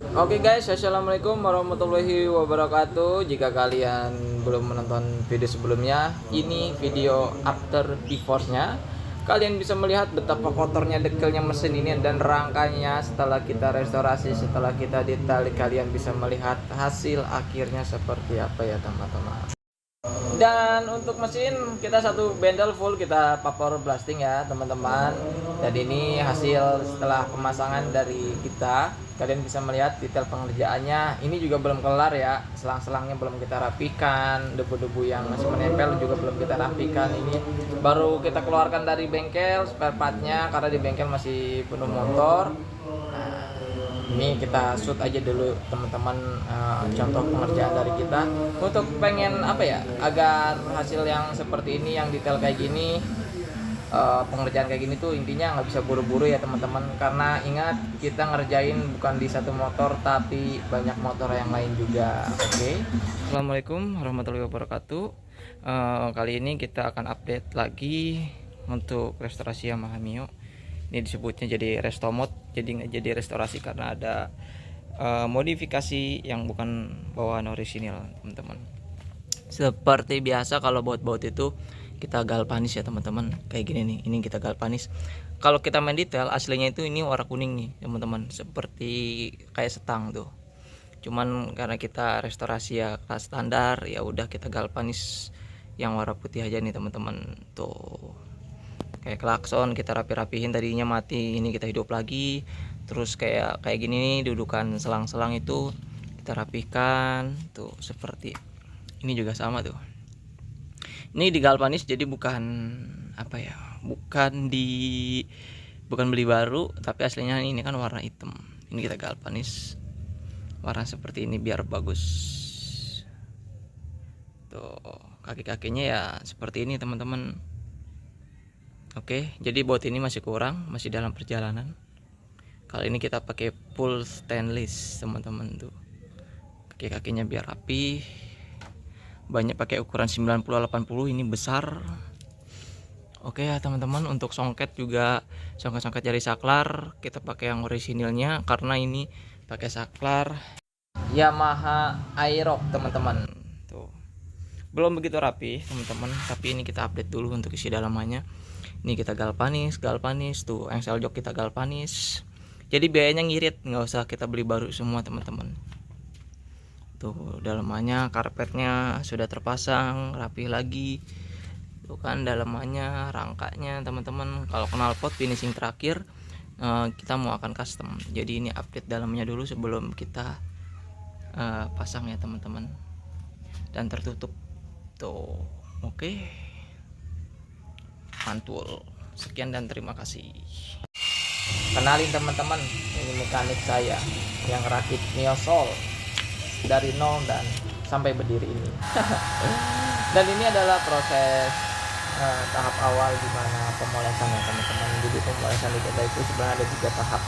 Oke guys, assalamualaikum warahmatullahi wabarakatuh. Jika kalian belum menonton video sebelumnya, ini video after before-nya. Kalian bisa melihat betapa kotornya dekelnya mesin ini dan rangkanya setelah kita restorasi, setelah kita detail. Kalian bisa melihat hasil akhirnya seperti apa ya teman-teman. Dan untuk mesin kita satu bendel full kita paper blasting ya teman-teman. Dan ini hasil setelah pemasangan dari kita. Kalian bisa melihat detail pengerjaannya. Ini juga belum kelar ya, selang-selangnya belum kita rapikan, debu-debu yang masih menempel juga belum kita rapikan. Ini baru kita keluarkan dari bengkel spare partnya karena di bengkel masih penuh motor. Ini kita shoot aja dulu teman-teman, contoh pengerjaan dari kita untuk pengen apa ya, agar hasil yang seperti ini, yang detail kayak gini, pengerjaan kayak gini tuh intinya nggak bisa buru-buru ya teman-teman, karena ingat kita ngerjain bukan di satu motor tapi banyak motor yang lain juga. Oke. Assalamualaikum warahmatullahi wabarakatuh. Kali ini kita akan update lagi untuk restorasi Yamaha Mio. Ini disebutnya jadi restomod, jadi nggak jadi restorasi karena ada modifikasi yang bukan bawaan orisinil teman-teman. Seperti biasa kalau baut-baut itu kita galvanis ya teman-teman, kayak gini nih, ini kita galvanis. Kalau kita main detail aslinya itu ini warna kuning nih teman-teman, seperti kayak setang tuh. Cuman karena kita restorasi ya kelas standar, ya udah kita galvanis yang warna putih aja nih teman-teman. Tuh kayak klakson kita rapi-rapihin, tadinya mati ini kita hidup lagi. Terus kayak gini nih, dudukan selang-selang itu kita rapikan tuh seperti ini juga sama tuh. Ini di galvanis, jadi bukan apa ya, bukan beli baru, tapi aslinya ini kan warna hitam. Ini kita galvanis warna seperti ini biar bagus. Tuh kaki-kakinya ya seperti ini teman-teman. Oke, jadi baut ini masih kurang, masih dalam perjalanan. Kali ini kita pakai full stainless teman-teman tuh. Kaki-kakinya biar rapi. Banyak pakai ukuran 90-80, ini besar. Oke ya teman-teman, untuk songket juga songket-songket jari saklar kita pakai yang orisinilnya karena ini pakai saklar Yamaha Aerox teman-teman. Tuh. Belum begitu rapi teman-teman, tapi ini kita update dulu untuk isi dalamannya. Ini kita galvanis tuh, engsel jok kita galvanis. Jadi biayanya ngirit, nggak usah kita beli baru semua teman-teman. Tuh dalamannya, karpetnya sudah terpasang rapi lagi. Tuh kan dalamannya, rangkanya teman-teman. Kalau knalpot finishing terakhir kita mau akan custom. Jadi ini update dalamnya dulu sebelum kita pasang ya teman-teman. Dan tertutup. Tuh, oke. Mantul. Sekian dan terima kasih. Kenalin teman-teman, ini mekanik saya yang rakit Miosol dari nol dan sampai berdiri ini. Dan ini adalah proses tahap awal di mana pemolesan ya teman-teman. Jadi pemolesan di kita itu sebenarnya ada 3 tahap.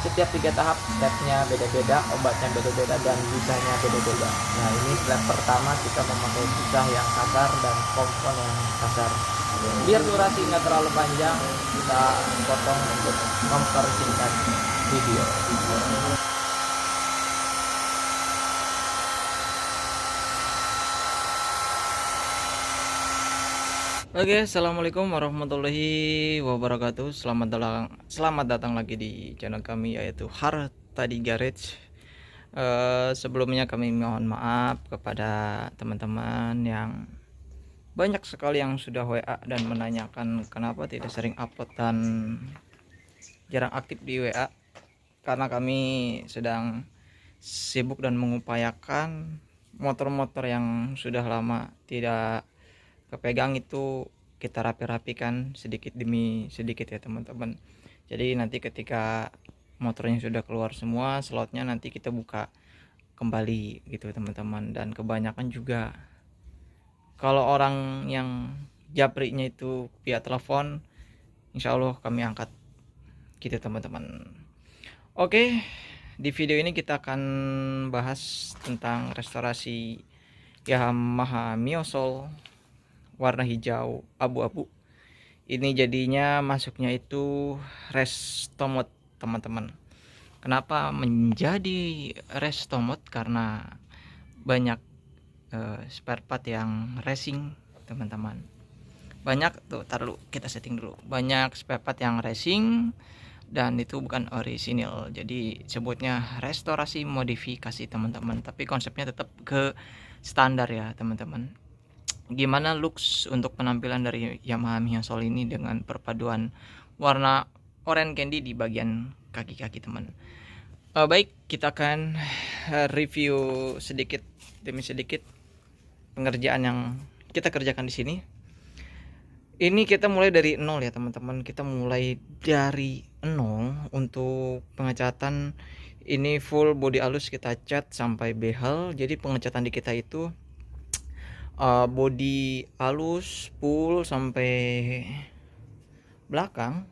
Setiap 3 tahap stepnya beda-beda, obatnya beda-beda, dan bisanya beda-beda. Nah ini step pertama kita memakai bisah yang kasar dan kompon yang kasar. Biar durasi nggak terlalu panjang, kita potong untuk mempersingkat video. Oke, assalamualaikum warahmatullahi wabarakatuh. Selamat datang lagi di channel kami, yaitu Harta di Garage. Sebelumnya kami mohon maaf kepada teman-teman yang banyak sekali yang sudah WA dan menanyakan kenapa tidak sering upload dan jarang aktif di WA, karena kami sedang sibuk dan mengupayakan motor-motor yang sudah lama tidak kepegang itu kita rapi-rapikan sedikit demi sedikit ya teman-teman. Jadi nanti ketika motornya sudah keluar semua slotnya, nanti kita buka kembali gitu teman-teman. Dan kebanyakan juga kalau orang yang japrinya itu via telepon, insya Allah kami angkat gitu teman-teman. Oke, di video ini kita akan bahas tentang restorasi Yamaha Miosol warna hijau abu-abu. Ini jadinya masuknya itu restomod teman-teman, Kenapa menjadi resto mode? Karena banyak spare part yang racing teman-teman. Banyak tuh, taruh kita setting dulu. Banyak spare part yang racing dan itu bukan orisinil, jadi sebutnya restorasi modifikasi teman-teman, tapi konsepnya tetap ke standar ya teman-teman. Gimana looks untuk penampilan dari Yamaha Mio Soul ini dengan perpaduan warna orange candy di bagian kaki-kaki teman. Baik, kita akan review sedikit demi sedikit pengerjaan yang kita kerjakan di sini. Ini kita mulai dari nol ya teman-teman. Kita mulai dari nol untuk pengecatan. Ini full body halus kita cat sampai behel. Jadi pengecatan di kita itu body halus full sampai belakang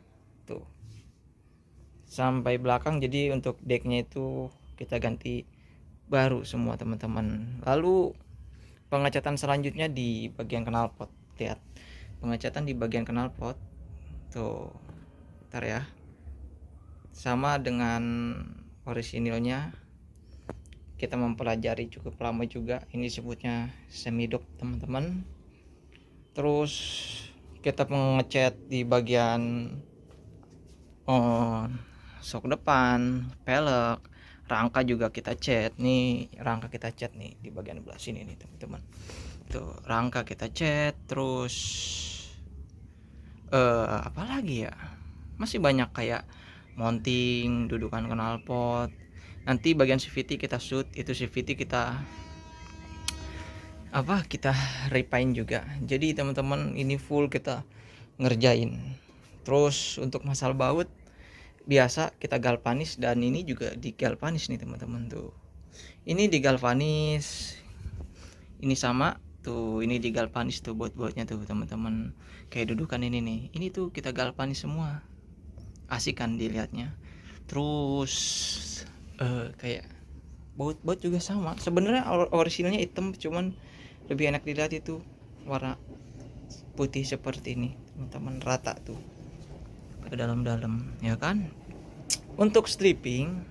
tuh, sampai belakang. Jadi untuk decknya itu kita ganti baru semua teman-teman. Lalu pengecatan selanjutnya di bagian knalpot. Lihat pengecatan di bagian knalpot tuh, bentar ya, sama dengan orisinilnya. Kita mempelajari cukup lama juga, ini sebutnya semidok teman-teman. Terus kita mengecat di bagian sok depan, pelek, rangka juga kita cat nih. Rangka kita cat nih di bagian belah sini nih teman-teman. Tuh, rangka kita cat. Terus apalagi ya, masih banyak kayak mounting, dudukan knalpot. Nanti bagian CVT kita shoot, itu CVT kita refine juga. Jadi teman-teman ini full kita ngerjain. Terus untuk masalah baut biasa kita galvanis, dan ini juga digalvanis nih teman-teman tuh. Ini digalvanis, ini sama tuh, ini digalvanis tuh baut-bautnya tuh teman-teman. Kayak dudukan ini nih, ini tuh kita galvanis semua. Asik kan dilihatnya. Terus kayak baut juga sama. Sebenarnya orisinalnya hitam, cuman lebih enak dilihat itu warna putih seperti ini teman-teman, rata tuh ke dalam-dalam ya kan. Untuk stripping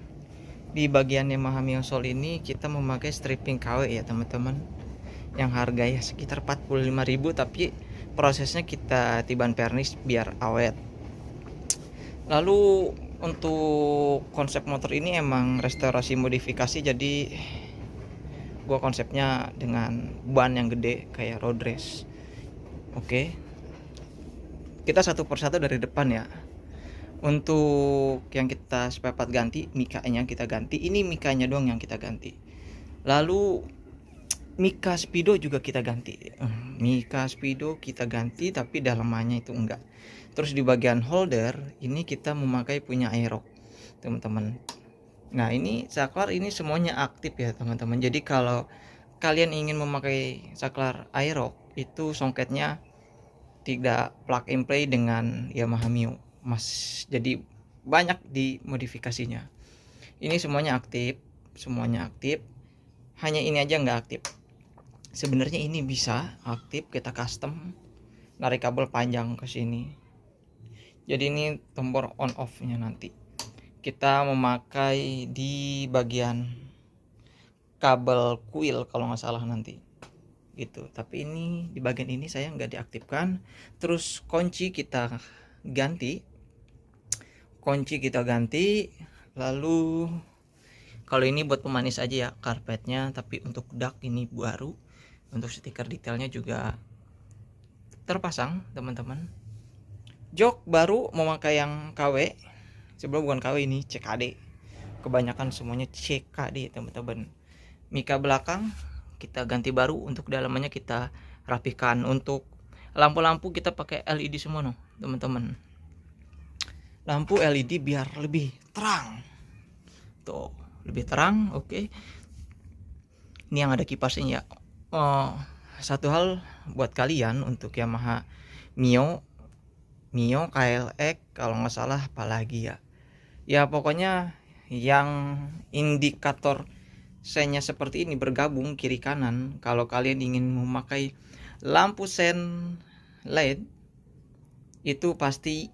di bagian Yamaha Mio Soul ini kita memakai stripping KW ya teman-teman, yang harganya sekitar 45.000, tapi prosesnya kita tiban vernis biar awet. Lalu untuk konsep motor ini emang restorasi modifikasi, jadi gua konsepnya dengan ban yang gede kayak road race. Oke, kita satu persatu dari depan ya. Untuk yang kita spare part ganti, mikanya kita ganti. Ini mikanya doang yang kita ganti. Lalu mika speedo juga kita ganti. Mika speedo kita ganti, tapi dalamannya itu enggak. Terus di bagian holder ini kita memakai punya Aerox teman-teman. Nah ini saklar ini semuanya aktif ya teman-teman. Jadi kalau kalian ingin memakai saklar Aerox, itu songketnya tidak plug and play dengan Yamaha Mio Mas. Jadi banyak di modifikasinya. Ini semuanya aktif, hanya ini aja nggak aktif. Sebenarnya ini bisa aktif, kita custom narik kabel panjang ke sini. Jadi ini tombol on off nya nanti kita memakai di bagian kabel kuil kalau nggak salah nanti gitu. Tapi ini di bagian ini saya nggak diaktifkan. Terus kunci kita ganti. Lalu kalau ini buat pemanis aja ya karpetnya, tapi untuk dak ini baru. Untuk stiker detailnya juga terpasang teman-teman. Jok baru memakai yang KW. Sebelum bukan KW, ini CKD. Kebanyakan semuanya CKD teman-teman. Mika belakang kita ganti baru, untuk dalamannya kita rapikan. Untuk lampu-lampu kita pakai LED semua no teman-teman. Lampu LED biar lebih terang. Tuh, lebih terang, oke. Ini yang ada kipasnya ya. Satu hal buat kalian untuk Yamaha Mio KLX kalau nggak salah, apalagi ya pokoknya yang indikator sennya seperti ini bergabung kiri kanan. Kalau kalian ingin memakai lampu sen LED, itu pasti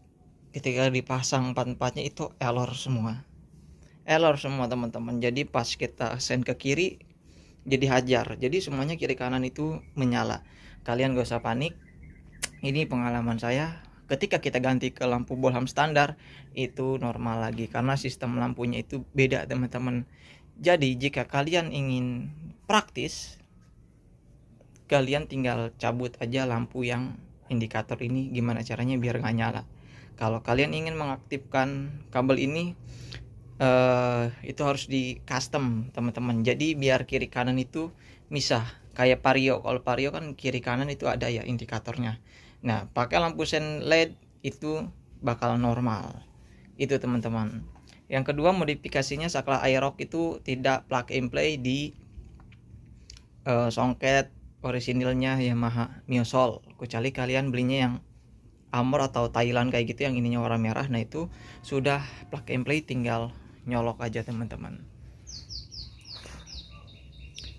ketika dipasang empat-empatnya itu error semua. error semua teman-teman. Jadi pas kita send ke kiri jadi hajar, jadi semuanya kiri kanan itu menyala. Kalian gak usah panik, ini pengalaman saya. Ketika kita ganti ke lampu Bolham standar itu normal lagi, karena sistem lampunya itu beda teman-teman. Jadi jika kalian ingin praktis, kalian tinggal cabut aja lampu yang indikator ini. Gimana caranya biar nggak nyala? Kalau kalian ingin mengaktifkan kabel ini, itu harus di custom teman-teman. Jadi biar kiri kanan itu misah, kayak Vario. Kalau Vario kan kiri kanan itu ada ya indikatornya. Nah pakai lampu sen LED itu bakal normal itu teman-teman. Yang kedua, modifikasinya Sakla Aerox itu tidak plug and play di songket orisinilnya Yamaha Miosol, kecuali kalian belinya yang Amor atau Thailand kayak gitu yang ininya warna merah. Nah itu sudah plug and play, tinggal nyolok aja teman-teman.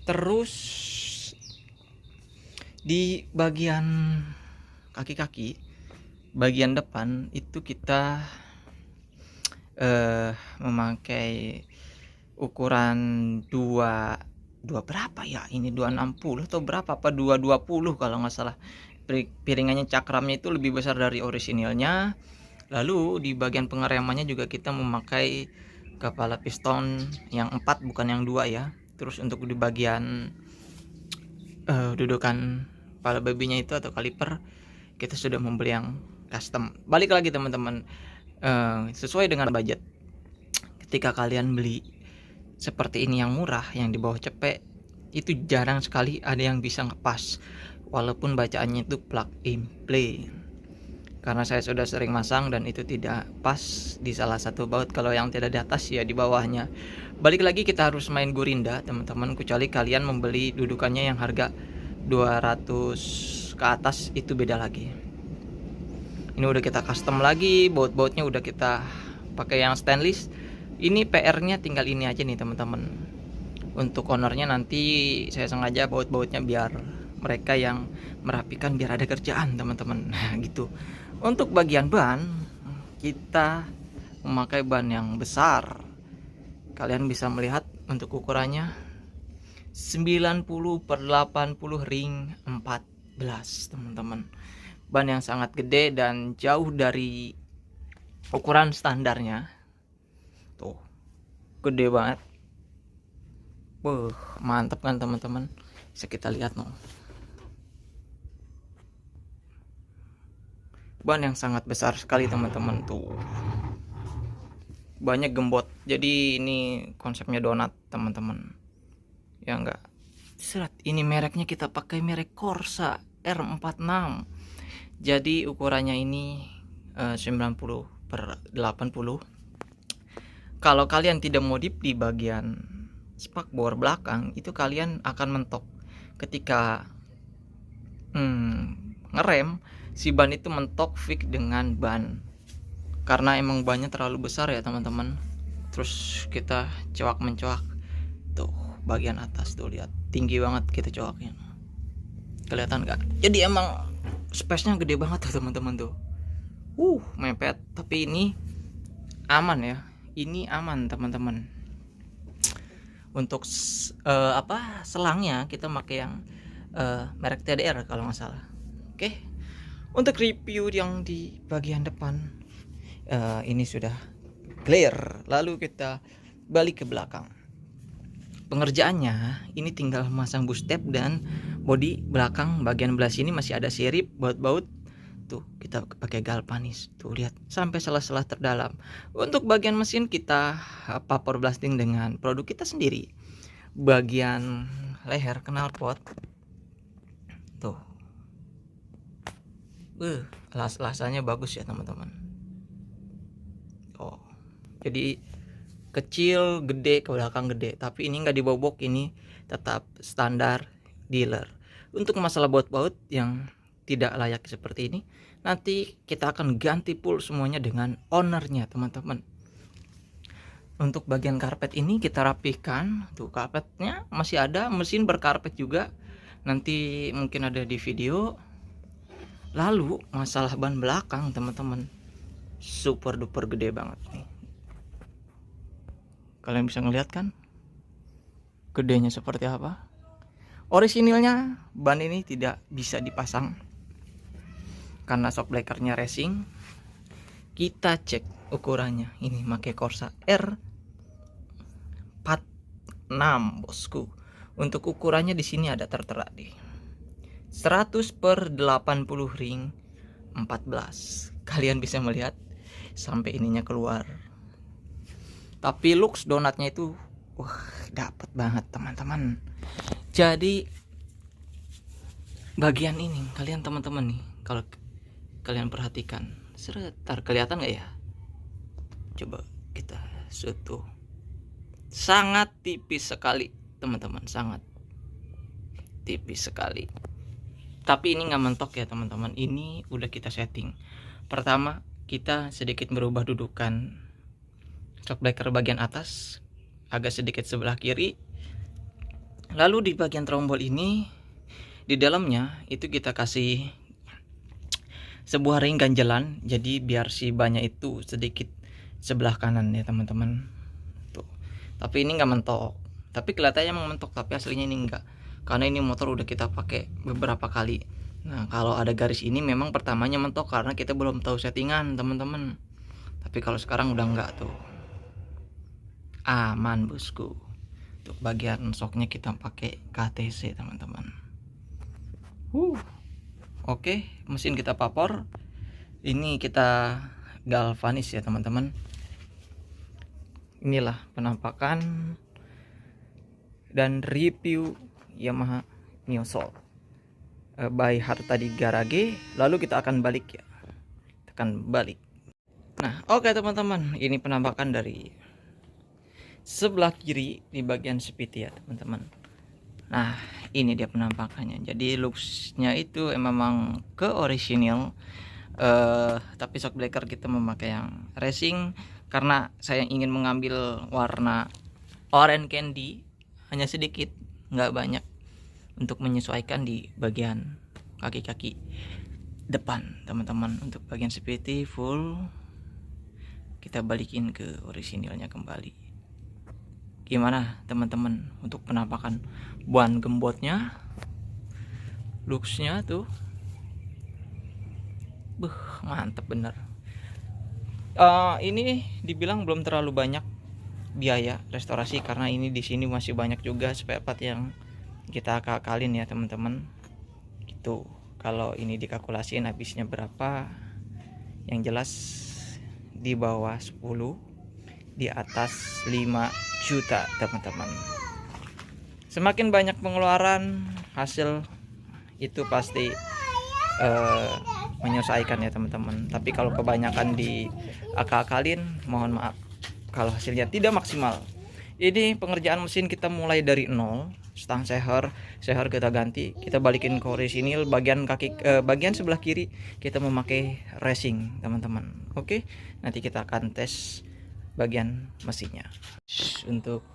Terus di bagian kaki-kaki bagian depan itu kita memakai ukuran 2 berapa ya, ini 260 atau berapa, apa 220 kalau nggak salah. Piringannya cakramnya itu lebih besar dari orisinilnya. Lalu di bagian pengeremannya juga kita memakai kepala piston yang 4 bukan yang 2 ya. Terus untuk di bagian dudukan kepala babinya itu atau kaliper, kita sudah membeli yang custom. Balik lagi teman-teman, sesuai dengan budget. Ketika kalian beli seperti ini yang murah, yang di bawah cepek, itu jarang sekali ada yang bisa ngepas, walaupun bacaannya itu plug and play. Karena saya sudah sering masang dan itu tidak pas di salah satu baut. Kalau yang tidak di atas ya di bawahnya. Balik lagi, kita harus main gurinda teman-teman, kecuali kalian membeli dudukannya yang harga 200 ke atas, itu beda lagi. Ini udah kita custom lagi, baut-bautnya udah kita pakai yang stainless. Ini PR-nya tinggal ini aja nih teman-teman. Untuk ownernya nanti saya sengaja baut-bautnya biar mereka yang merapikan, biar ada kerjaan teman-teman. Nah gitu. Untuk bagian ban, kita memakai ban yang besar. Kalian bisa melihat untuk ukurannya 90/80 ring 14 teman-teman. Ban yang sangat gede dan jauh dari ukuran standarnya. Tuh, gede banget. Mantap kan teman-teman. Bisa kita lihat no. Ban yang sangat besar sekali teman-teman tuh. Banyak gembot. Jadi ini konsepnya donat teman-teman. Ya enggak. Serat. Ini mereknya kita pakai merek Corsa R46. Jadi ukurannya ini 90/80. Kalau kalian tidak modif di bagian spakbor belakang, itu kalian akan mentok. Ketika ngerem, si ban itu mentok fix dengan ban. Karena emang bannya terlalu besar ya teman-teman. Terus kita coak mencoak. Tuh bagian atas tuh lihat, tinggi banget kita coaknya. Kelihatan nggak? Jadi emang space-nya gede banget tuh teman-teman tuh. Mepet, tapi ini aman ya. Ini aman teman-teman. Untuk selangnya kita pakai yang merek TDR kalau nggak salah. Oke. Untuk review yang di bagian depan ini sudah clear. Lalu kita balik ke belakang. Pengerjaannya ini tinggal masang boost tab dan bodi belakang bagian belah sini masih ada sirip baut-baut. Tuh kita pakai galvanis. Tuh lihat sampai sela-sela terdalam. Untuk bagian mesin kita power blasting dengan produk kita sendiri. Bagian leher knalpot tuh. Las-lasannya bagus ya teman-teman. Jadi kecil, gede, ke belakang gede. Tapi ini nggak dibobok, ini tetap standar dealer. Untuk masalah baut-baut yang tidak layak seperti ini, nanti kita akan ganti full semuanya dengan ownernya teman-teman. Untuk bagian karpet ini kita rapihkan. Tuh karpetnya masih ada, mesin berkarpet juga. Nanti mungkin ada di video. Lalu masalah ban belakang teman-teman, super duper gede banget nih. Kalian bisa ngeliat kan gedenya seperti apa. Orisinilnya ban ini tidak bisa dipasang karena shock breakernya racing. Kita cek ukurannya, ini pakai Corsa R46 bosku. Untuk ukurannya di sini ada tertera di 100/80 ring 14. Kalian bisa melihat sampai ininya keluar. Tapi looks donatnya itu dapat banget teman-teman. Jadi bagian ini kalian teman-teman nih, kalau kalian perhatikan, sebentar kelihatan nggak ya? Coba kita shoot tuh. Sangat tipis sekali teman-teman, sangat tipis sekali. Tapi ini nggak mentok ya teman-teman, ini udah kita setting. Pertama kita sedikit merubah dudukan shock breaker bagian atas agak sedikit sebelah kiri. Lalu di bagian trombol ini, di dalamnya itu kita kasih sebuah ring ganjelan, jadi biar si bannya itu sedikit sebelah kanan ya teman-teman. Tuh. Tapi ini nggak mentok. Tapi kelihatannya emang mentok, tapi aslinya ini enggak. Karena ini motor udah kita pakai beberapa kali. Nah, kalau ada garis ini memang pertamanya mentok karena kita belum tahu settingan teman-teman. Tapi kalau sekarang udah enggak tuh. Aman bosku. Untuk bagian shocknya kita pakai KTC teman-teman. Oke, mesin kita vapor. Ini kita galvanis ya teman-teman. Inilah penampakan dan review Yamaha Mio Soul by Harta di Garage. Lalu kita akan balik ya. Kita akan balik. Nah, oke teman-teman, ini penampakan dari sebelah kiri di bagian speed ya teman-teman. Nah, ini dia penampakannya. Jadi looksnya itu memang ke orisinil, tapi shock breaker kita memakai yang racing karena saya ingin mengambil warna orange candy, hanya sedikit, nggak banyak, untuk menyesuaikan di bagian kaki-kaki depan teman-teman. Untuk bagian seperti full kita balikin ke orisinilnya kembali. Gimana teman-teman untuk penampakan ban gembotnya, looksnya tuh mantep bener. Ini dibilang belum terlalu banyak biaya restorasi karena ini di sini masih banyak juga spare part yang kita akalin ya teman-teman. Gitu. Kalau ini dikalkulasiin habisnya berapa? Yang jelas di bawah 10, di atas 5 juta teman-teman. Semakin banyak pengeluaran, hasil itu pasti menyesuaikan ya teman-teman. Tapi kalau kebanyakan di akal-akalin, mohon maaf kalau hasilnya tidak maksimal. Ini pengerjaan mesin kita mulai dari nol, stang seher kita ganti, kita balikin ke orisinil. Bagian kaki bagian sebelah kiri kita memakai racing teman-teman. Oke, nanti kita akan tes bagian mesinnya. Untuk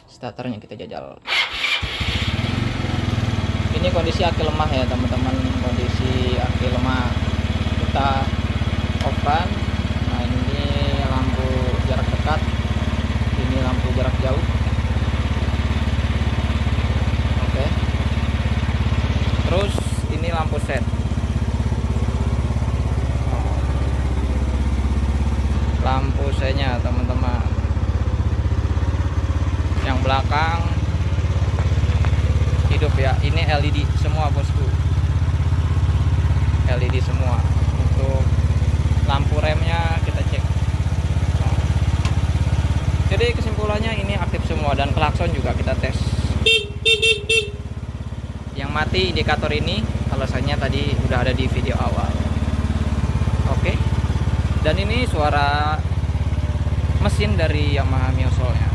starternya kita jajal. Ini kondisi aki lemah ya teman-teman, kondisi aki lemah. Kita off kan. Nah, ini lampu jarak dekat, ini lampu jarak jauh. Oke. Terus ini lampu set. Lampu setnya teman-teman. Yang belakang hidup ya. Ini LED semua bosku, LED semua. Untuk lampu remnya kita cek. Jadi kesimpulannya ini aktif semua, dan klakson juga kita tes. Yang mati indikator ini alasannya tadi udah ada di video awal. Oke. Dan ini suara mesin dari Yamaha Mio Soul-nya.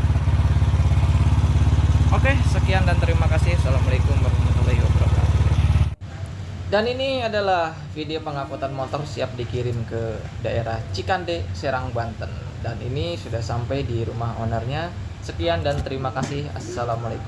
Oke, sekian dan terima kasih. Assalamualaikum warahmatullahi wabarakatuh. Dan ini adalah video pengangkutan motor siap dikirim ke daerah Cikande, Serang, Banten. Dan ini sudah sampai di rumah ownernya. Sekian dan terima kasih. Assalamualaikum.